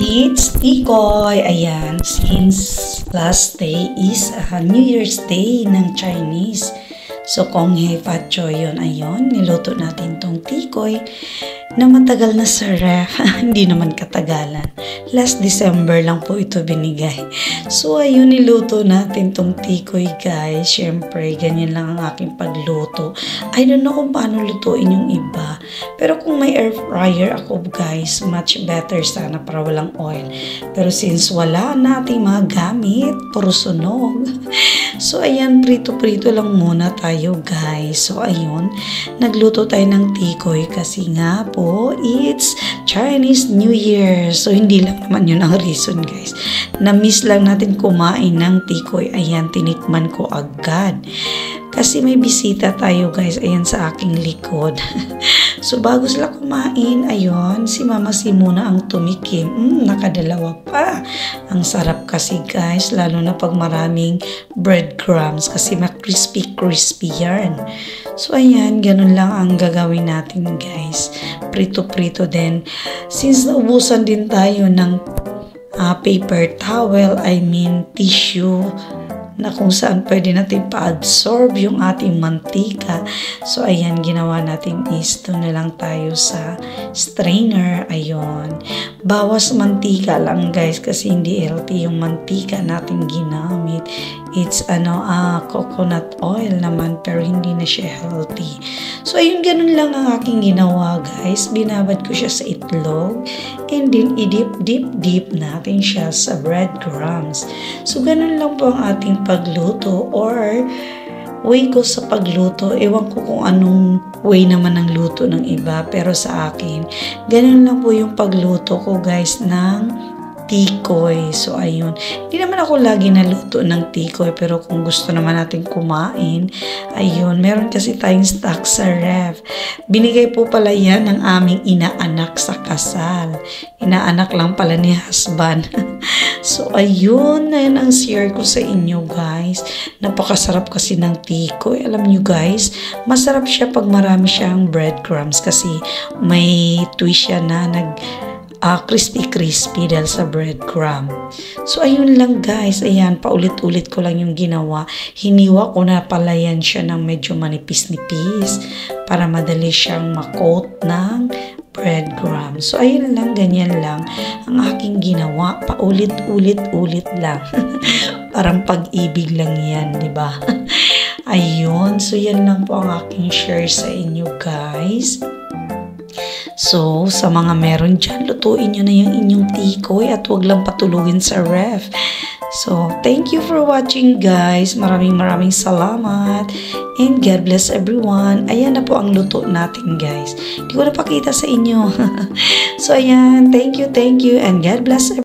It's Tikoy. Ayan, since last day is New Year's Day ng Chinese. So, Kong Hei Fat Choy yun. Ayun, niluto natin tong tikoy na matagal na sa ref. Hindi naman katagalan. Last December lang po ito binigay. So, ayun, niluto natin tong tikoy, guys. Siyempre, ganyan lang ang aking pagluto. I don't know kung paano lutuin yung iba. Pero kung may air fryer ako, guys, much better sana para walang oil. Pero since wala nating mga gamit, puro sunog. So, ayan, prito-prito lang muna tayo, guys. So, ayun, nagluto tayo ng tikoy kasi nga po, it's Chinese New Year. So, hindi lang naman yun ang reason, guys. Na-miss lang natin kumain ng tikoy. Ayan, tinikman ko agad. Kasi may bisita tayo, guys. Ayan sa aking likod. So, bago sila kumain, ayun, si Mama Si muna ang tumikim. Nakadalawa pa. Ang sarap kasi, guys, lalo na pag maraming breadcrumbs kasi ma-crispy-crispy yan. So, ayan, ganun lang ang gagawin natin, guys. Prito-prito din. Since naubusan din tayo ng paper towel, I mean tissue, na kung saan pwede natin pa-absorb yung ating mantika. So, ayan, ginawa natin is ito na lang tayo sa strainer. Ayun. Bawas mantika lang, guys, kasi hindi healthy yung mantika natin ginamit. It's, coconut oil naman, pero hindi na siya healthy. So, ayun, ganun lang ang aking ginawa, guys. Binabad ko siya sa itlog. And then, i-dip natin siya sa breadcrumbs. So, ganun lang po ang ating pagluto or way ko sa pagluto. Ewan ko kung anong way naman ng luto ng iba. Pero sa akin, ganun lang po yung pagluto ko, guys, ng tikoy. So, ayun. Hindi naman ako lagi naluto ng tikoy, pero kung gusto naman natin kumain, ayun, meron kasi tayong stock sa ref. Binigay po pala yan ng aming inaanak sa kasal. Inaanak lang pala ni husband. So, ayun, na yan ang share ko sa inyo, guys. Napakasarap kasi ng tikoy. Alam nyo, guys, masarap siya pag marami siyang breadcrumbs kasi may twist siya na crispy-crispy dahil sa breadcrumb. So, ayun lang, guys. Ayan, paulit-ulit ko lang yung ginawa. Hiniwa ko na pala yan siya ng medyo manipis-nipis para madali siyang makot ng breadcrumb. So, ayun lang, ganyan lang ang aking ginawa. Paulit-ulit-ulit lang. Parang pag-ibig lang yan, di ba? Ayun. So, yan lang po ang aking share sa inyo, guys. So, sa mga meron dyan, lutuin nyo na yung inyong tikoy at huwag lang patulugin sa ref. So, thank you for watching, guys. Maraming salamat. And God bless everyone. Ayan na po ang luto natin, guys. Hindi ko napakita sa inyo. So, ayan. Thank you. And God bless everyone.